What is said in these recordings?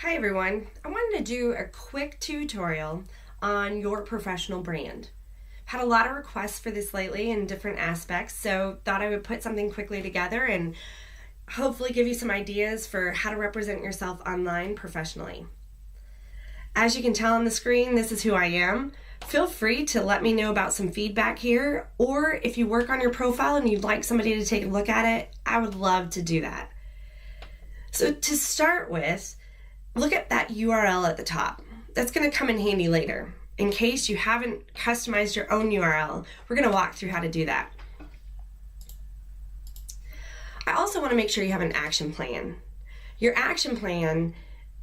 Hi everyone, I wanted to do a quick tutorial on your professional brand. I've had a lot of requests for this lately in different aspects, so thought I would put something quickly together and hopefully give you some ideas for how to represent yourself online professionally. As you can tell on the screen, this is who I am. Feel free to let me know about some feedback here, or if you work on your profile and you'd like somebody to take a look at it, I would love to do that. So to start with, look at that URL at the top. That's going to come in handy later. In case you haven't customized your own URL, we're going to walk through how to do that. I also want to make sure you have an action plan. Your action plan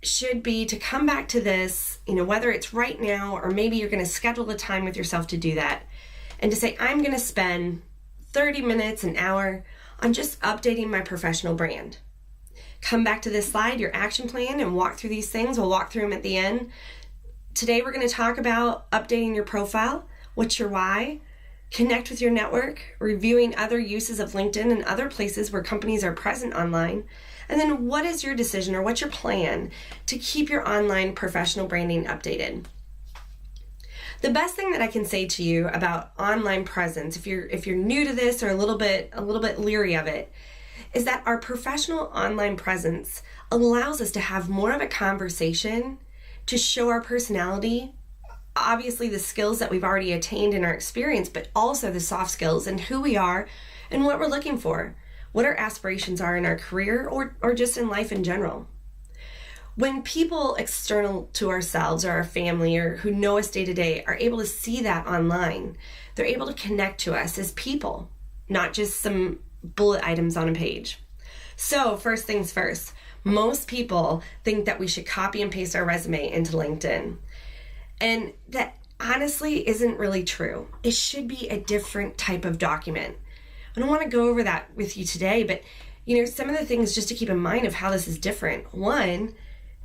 should be to come back to this, whether it's right now or maybe you're going to schedule a time with yourself to do that, and to say, I'm going to spend 30 minutes, an hour on just updating my professional brand. Come back to this slide, your action plan, and walk through these things. We'll walk through them at the end. Today we're going to talk about updating your profile, what's your why, connect with your network, reviewing other uses of LinkedIn and other places where companies are present online, and then what is your decision or what's your plan to keep your online professional branding updated. The best thing that I can say to you about online presence, if you're new to this or a little bit leery of it, is that our professional online presence allows us to have more of a conversation, to show our personality, obviously the skills that we've already attained in our experience, but also the soft skills and who we are and what we're looking for, what our aspirations are in our career or just in life in general. When people external to ourselves or our family or who know us day to day are able to see that online, they're able to connect to us as people, not just some bullet items on a page. So first things first, most people think that we should copy and paste our resume into LinkedIn. And that honestly isn't really true. It should be a different type of document. I don't want to go over that with you today, but some of the things just to keep in mind of how this is different. One,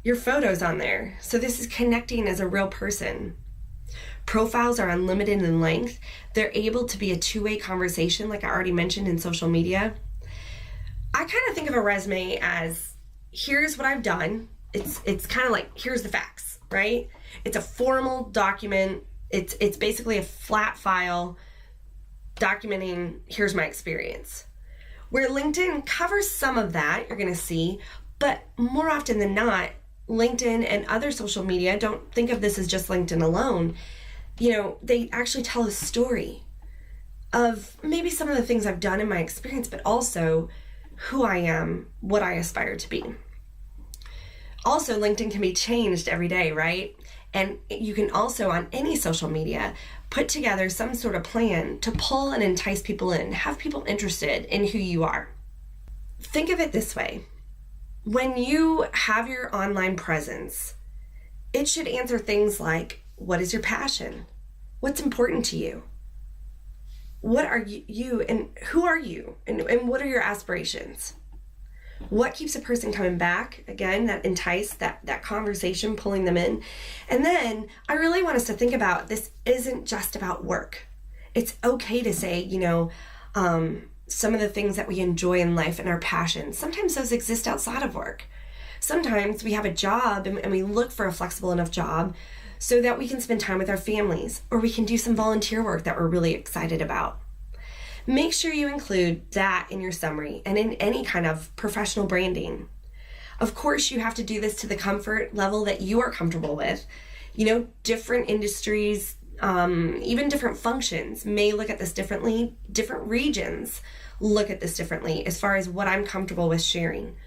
your photo's on there. So this is connecting as a real person. Profiles are unlimited in length. They're able to be a two-way conversation, like I already mentioned in social media. I kind of think of a resume as, here's what I've done. It's kind of like, here's the facts, right? It's a formal document. It's basically a flat file documenting, here's my experience. Where LinkedIn covers some of that, you're going to see, but more often than not, LinkedIn and other social media, don't think of this as just LinkedIn alone. They actually tell a story of maybe some of the things I've done in my experience, but also who I am, what I aspire to be. Also, LinkedIn can be changed every day, right? And you can also, on any social media, put together some sort of plan to pull and entice people in, have people interested in who you are. Think of it this way. When you have your online presence, it should answer things like, what is your passion? What's important to you? What are you and who are you? And what are your aspirations? What keeps a person coming back? Again, that entice, that conversation, pulling them in. And then I really want us to think about, this isn't just about work. It's okay to say, some of the things that we enjoy in life and our passions. Sometimes those exist outside of work. Sometimes we have a job and we look for a flexible enough job so that we can spend time with our families, or we can do some volunteer work that we're really excited about. Make sure you include that in your summary and in any kind of professional branding. Of course, you have to do this to the comfort level that you are comfortable with. Different industries, even different functions may look at this differently. Different regions look at this differently as far as what I'm comfortable with sharing.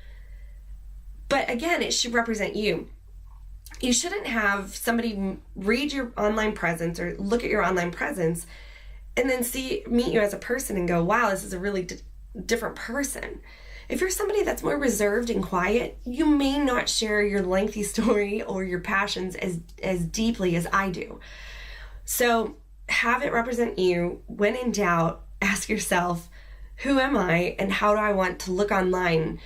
But again, it should represent you. You shouldn't have somebody read your online presence or look at your online presence and then meet you as a person and go, wow, this is a really different person. If you're somebody that's more reserved and quiet, you may not share your lengthy story or your passions as deeply as I do. So have it represent you. When in doubt, ask yourself, who am I and how do I want to look online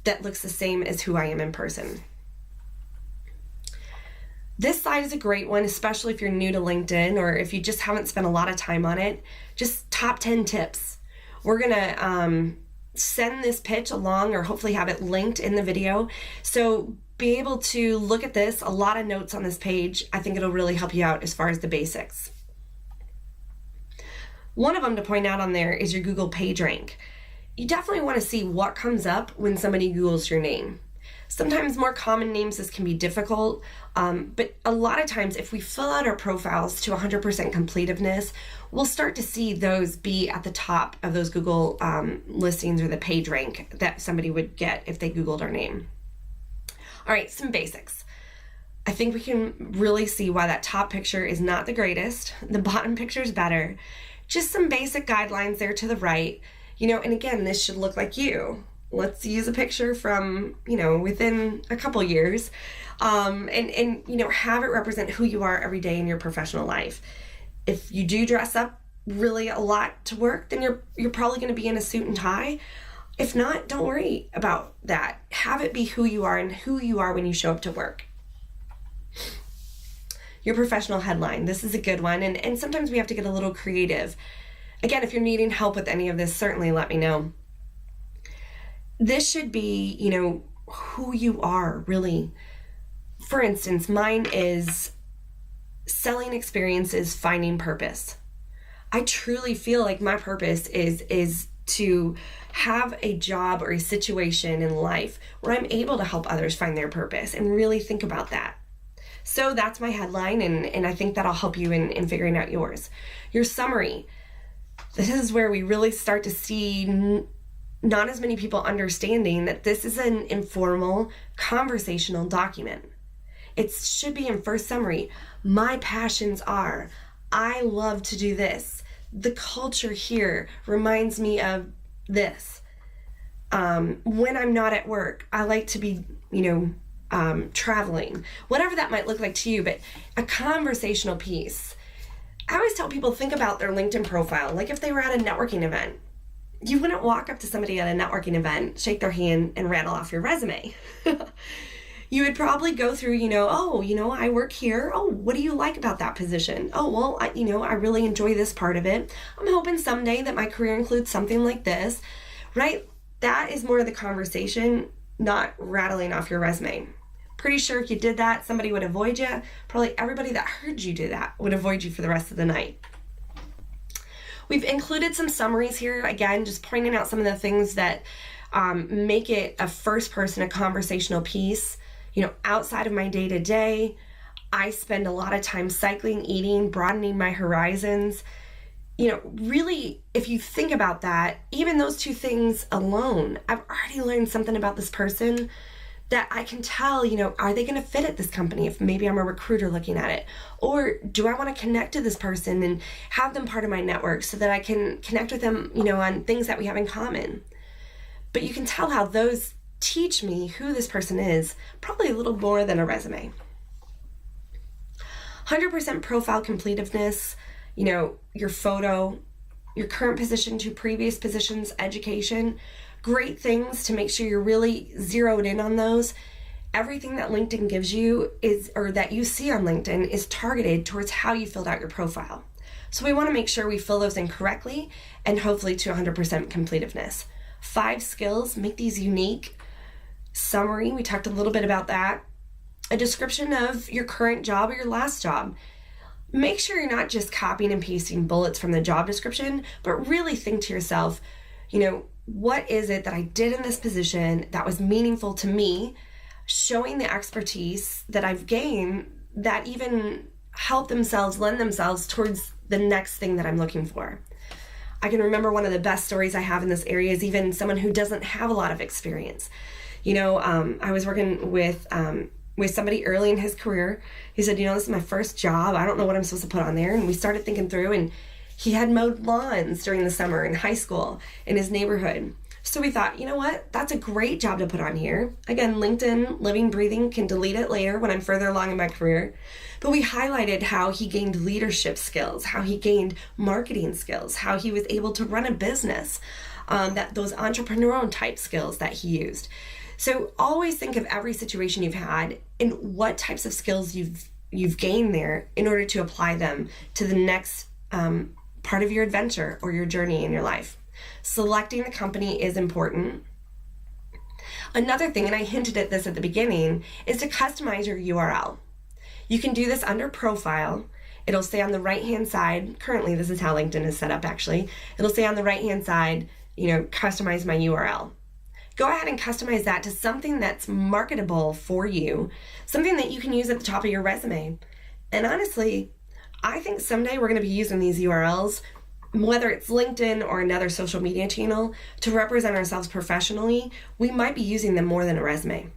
that looks the same as who I am in person? This slide is a great one, especially if you're new to LinkedIn or if you just haven't spent a lot of time on it. Just top 10 tips. We're gonna send this pitch along or hopefully have it linked in the video. So be able to look at this, a lot of notes on this page. I think it'll really help you out as far as the basics. One of them to point out on there is your Google page rank. You definitely want to see what comes up when somebody Googles your name. Sometimes more common names, this can be difficult, but a lot of times if we fill out our profiles to 100% completedness, we'll start to see those be at the top of those Google listings or the page rank that somebody would get if they Googled our name. All right, some basics. I think we can really see why that top picture is not the greatest. The bottom picture is better. Just some basic guidelines there to the right. And again, this should look like you. Let's use a picture from, within a couple years, and have it represent who you are every day in your professional life. If you do dress up really a lot to work, then you're probably going to be in a suit and tie. If not, don't worry about that. Have it be who you are and who you are when you show up to work. Your professional headline. This is a good one, and sometimes we have to get a little creative. Again, if you're needing help with any of this, certainly let me know. This should be, who you are, really. For instance, mine is selling experiences, finding purpose. I truly feel like my purpose is to have a job or a situation in life where I'm able to help others find their purpose, and really think about that. So that's my headline, and I think that'll help you in figuring out yours. Your summary. This is where we really start to see not as many people understanding that this is an informal, conversational document. It should be in first summary. My passions are, I love to do this. The culture here reminds me of this. When I'm not at work, I like to be, traveling. Whatever that might look like to you, but a conversational piece. I always tell people, think about their LinkedIn profile, like if they were at a networking event. You wouldn't walk up to somebody at a networking event, shake their hand, and rattle off your resume. You would probably go through, I work here. Oh, what do you like about that position? Oh, well, I really enjoy this part of it. I'm hoping someday that my career includes something like this, right? That is more of the conversation, not rattling off your resume. Pretty sure if you did that, somebody would avoid you. Probably everybody that heard you do that would avoid you for the rest of the night. We've included some summaries here, again, just pointing out some of the things that make it a first person, a conversational piece. Outside of my day-to-day, I spend a lot of time cycling, eating, broadening my horizons. Really, if you think about that, even those two things alone, I've already learned something about this person that I can tell, are they going to fit at this company if maybe I'm a recruiter looking at it? Or do I want to connect to this person and have them part of my network so that I can connect with them, on things that we have in common? But you can tell how those teach me who this person is, probably a little more than a resume. 100% profile completedness, your photo, your current position to previous positions, education, great things to make sure you're really zeroed in on those. Everything that LinkedIn gives you or that you see on LinkedIn is targeted towards how you filled out your profile. So we want to make sure we fill those in correctly and hopefully to 100% completedness. 5 skills, make these unique. Summary, we talked a little bit about that. A description of your current job or your last job. Make sure you're not just copying and pasting bullets from the job description, but really think to yourself, what is it that I did in this position that was meaningful to me, showing the expertise that I've gained that even lend themselves towards the next thing that I'm looking for. I can remember one of the best stories I have in this area is even someone who doesn't have a lot of experience. I was working with somebody early in his career. He said, this is my first job. I don't know what I'm supposed to put on there. And we started thinking through, and he had mowed lawns during the summer in high school in his neighborhood. So we thought, that's a great job to put on here. Again, LinkedIn, living, breathing, can delete it later when I'm further along in my career. But we highlighted how he gained leadership skills, how he gained marketing skills, how he was able to run a business, those entrepreneurial type skills that he used. So always think of every situation you've had and what types of skills you've gained there in order to apply them to the next part of your adventure or your journey in your life. Selecting the company is important. Another thing, and I hinted at this at the beginning, is to customize your URL. You can do this under profile. It'll say on the right-hand side, currently this is how LinkedIn is set up actually, it'll say on the right-hand side, customize my URL. Go ahead and customize that to something that's marketable for you, something that you can use at the top of your resume. And honestly, I think someday we're going to be using these URLs, whether it's LinkedIn or another social media channel, to represent ourselves professionally. We might be using them more than a resume.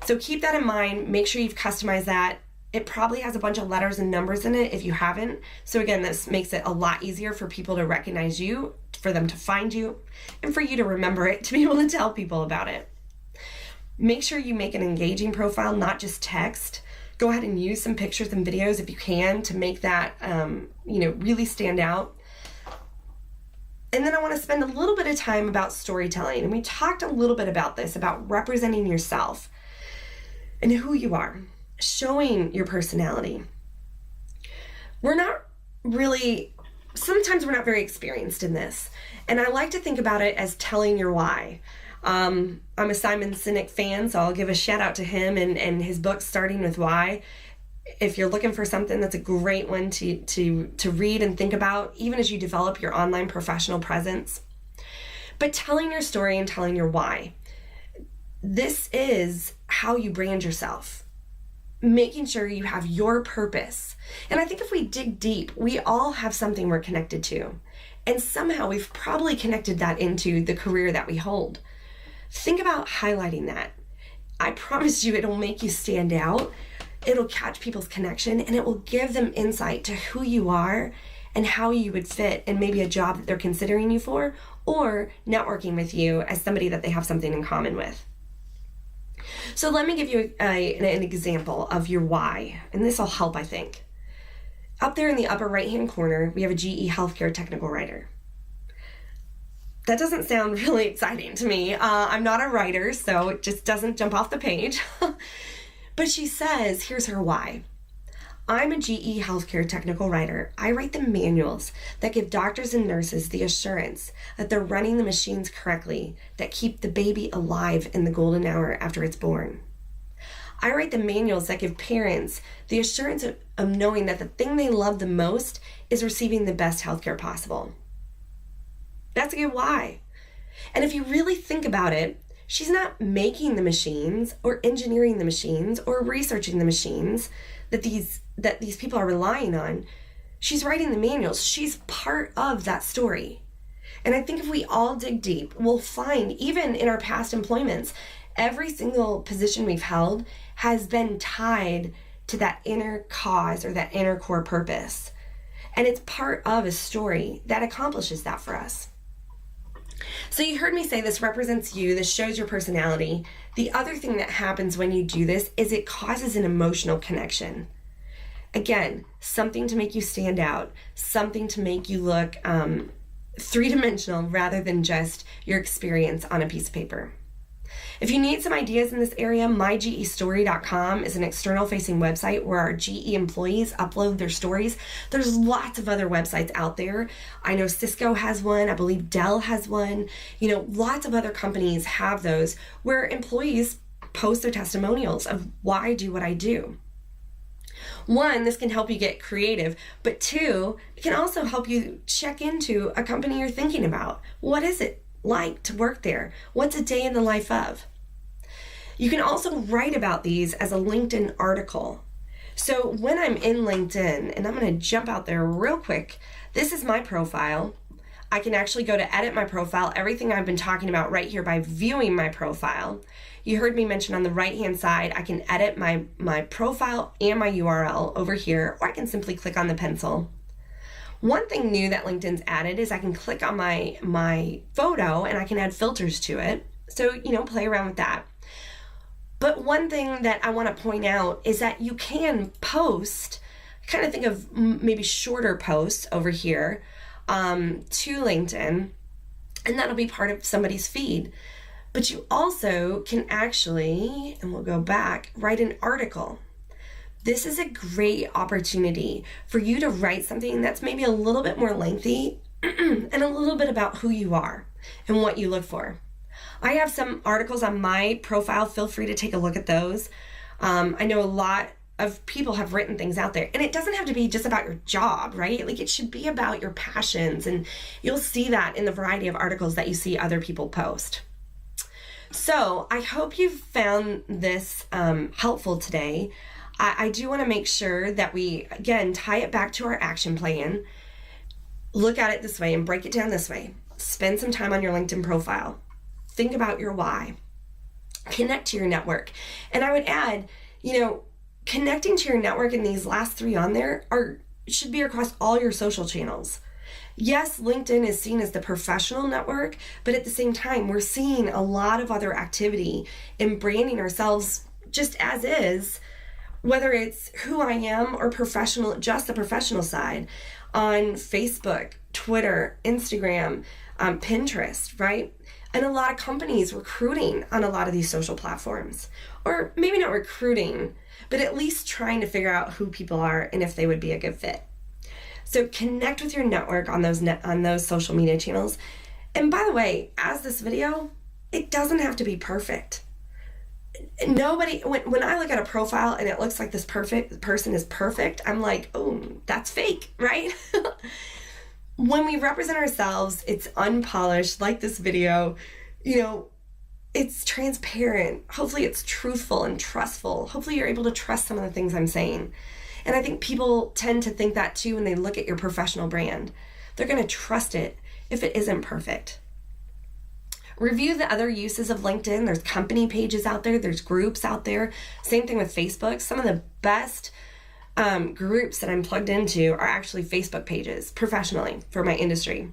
So keep that in mind. Make sure you've customized that. It probably has a bunch of letters and numbers in it if you haven't. So again, this makes it a lot easier for people to recognize you, for them to find you, and for you to remember it, to be able to tell people about it. Make sure you make an engaging profile, not just text. Go ahead and use some pictures and videos if you can to make that really stand out. And then I want to spend a little bit of time about storytelling. And we talked a little bit about this, about representing yourself and who you are, showing your personality. Sometimes we're not very experienced in this. And I like to think about it as telling your why. I'm a Simon Sinek fan, so I'll give a shout out to him and his book, Starting With Why. If you're looking for something, that's a great one to read and think about, even as you develop your online professional presence. But telling your story and telling your why. This is how you brand yourself. Making sure you have your purpose. And I think if we dig deep, we all have something we're connected to. And somehow we've probably connected that into the career that we hold. Think about highlighting that. I promise you it'll make you stand out. It'll catch people's connection, and it will give them insight to who you are and how you would fit in maybe a job that they're considering you for, or networking with you as somebody that they have something in common with. So let me give you an example of your why, and this will help, I think. Up there in the upper right-hand corner, we have a GE Healthcare Technical Writer. That doesn't sound really exciting to me. I'm not a writer, so it just doesn't jump off the page. But she says, here's her why. I'm a GE Healthcare Technical Writer. I write the manuals that give doctors and nurses the assurance that they're running the machines correctly, that keep the baby alive in the golden hour after it's born. I write the manuals that give parents the assurance of knowing that the thing they love the most is receiving the best healthcare possible. That's a good why. And if you really think about it, she's not making the machines or engineering the machines or researching the machines that these people are relying on. She's writing the manuals. She's part of that story. And I think if we all dig deep, we'll find, even in our past employments, every single position we've held has been tied to that inner cause or that inner core purpose. And it's part of a story that accomplishes that for us. So you heard me say this represents you, this shows your personality. The other thing that happens when you do this is it causes an emotional connection. Again, something to make you stand out, something to make you look three-dimensional rather than just your experience on a piece of paper. If you need some ideas in this area, mygestory.com is an external-facing website where our GE employees upload their stories. There's lots of other websites out there. I know Cisco has one. I believe Dell has one. Lots of other companies have those where employees post their testimonials of why I do what I do. One, this can help you get creative, but two, it can also help you check into a company you're thinking about. What is it like to work there? What's a day in the life of? You can also write about these as a LinkedIn article. So when I'm in LinkedIn, and I'm going to jump out there real quick, this is my profile. I can actually go to edit my profile, everything I've been talking about right here by viewing my profile. You heard me mention on the right-hand side, I can edit my profile and my URL over here, or I can simply click on the pencil. One thing new that LinkedIn's added is I can click on my photo and I can add filters to it. So, play around with that. But one thing that I want to point out is that you can post, kind of think of maybe shorter posts over here to LinkedIn, and that'll be part of somebody's feed. But you also can actually, and we'll go back, write an article. This is a great opportunity for you to write something that's maybe a little bit more lengthy and a little bit about who you are and what you look for. I have some articles on my profile. Feel free to take a look at those. I know a lot of people have written things out there, and it doesn't have to be just about your job, right? Like, it should be about your passions, and you'll see that in the variety of articles that you see other people post. So I hope you found this helpful today. I do want to make sure that we, again, tie it back to our action plan. Look at it this way and break it down this way. Spend some time on your LinkedIn profile. Think about your why. Connect to your network. And I would add, connecting to your network in these last 3 on there should be across all your social channels. Yes, LinkedIn is seen as the professional network, but at the same time, we're seeing a lot of other activity in branding ourselves just as is, whether it's who I am or professional, just the professional side, on Facebook, Twitter, Instagram, Pinterest, right? And a lot of companies recruiting on a lot of these social platforms, or maybe not recruiting, but at least trying to figure out who people are and if they would be a good fit. So connect with your network on those social media channels. And by the way, as this video, it doesn't have to be perfect. Nobody, when I look at a profile and it looks like this person is perfect, I'm like, oh, that's fake, right? When we represent ourselves, it's unpolished, like this video, it's transparent. Hopefully it's truthful and trustful. Hopefully you're able to trust some of the things I'm saying. And I think people tend to think that too when they look at your professional brand. They're going to trust it if it isn't perfect. Review the other uses of LinkedIn. There's company pages out there. There's groups out there. Same thing with Facebook. Some of the best groups that I'm plugged into are actually Facebook pages professionally for my industry.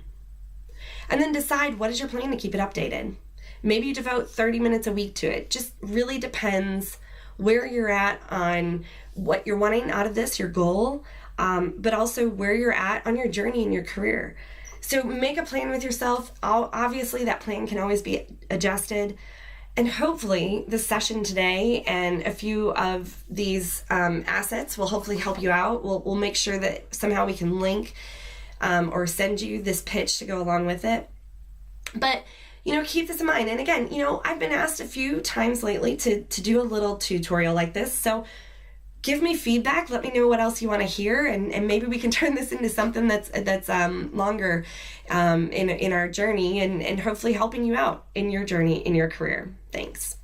And then decide, what is your plan to keep it updated? Maybe you devote 30 minutes a week to it. Just really depends where you're at on what you're wanting out of this, your goal, but also where you're at on your journey in your career. So make a plan with yourself. Obviously, that plan can always be adjusted. And hopefully this session today and a few of these assets will hopefully help you out. We'll make sure that somehow we can link or send you this pitch to go along with it. But, keep this in mind. And again, I've been asked a few times lately to do a little tutorial like this. So give me feedback. Let me know what else you want to hear, and maybe we can turn this into something that's longer in our journey, and hopefully helping you out in your journey in your career. Thanks.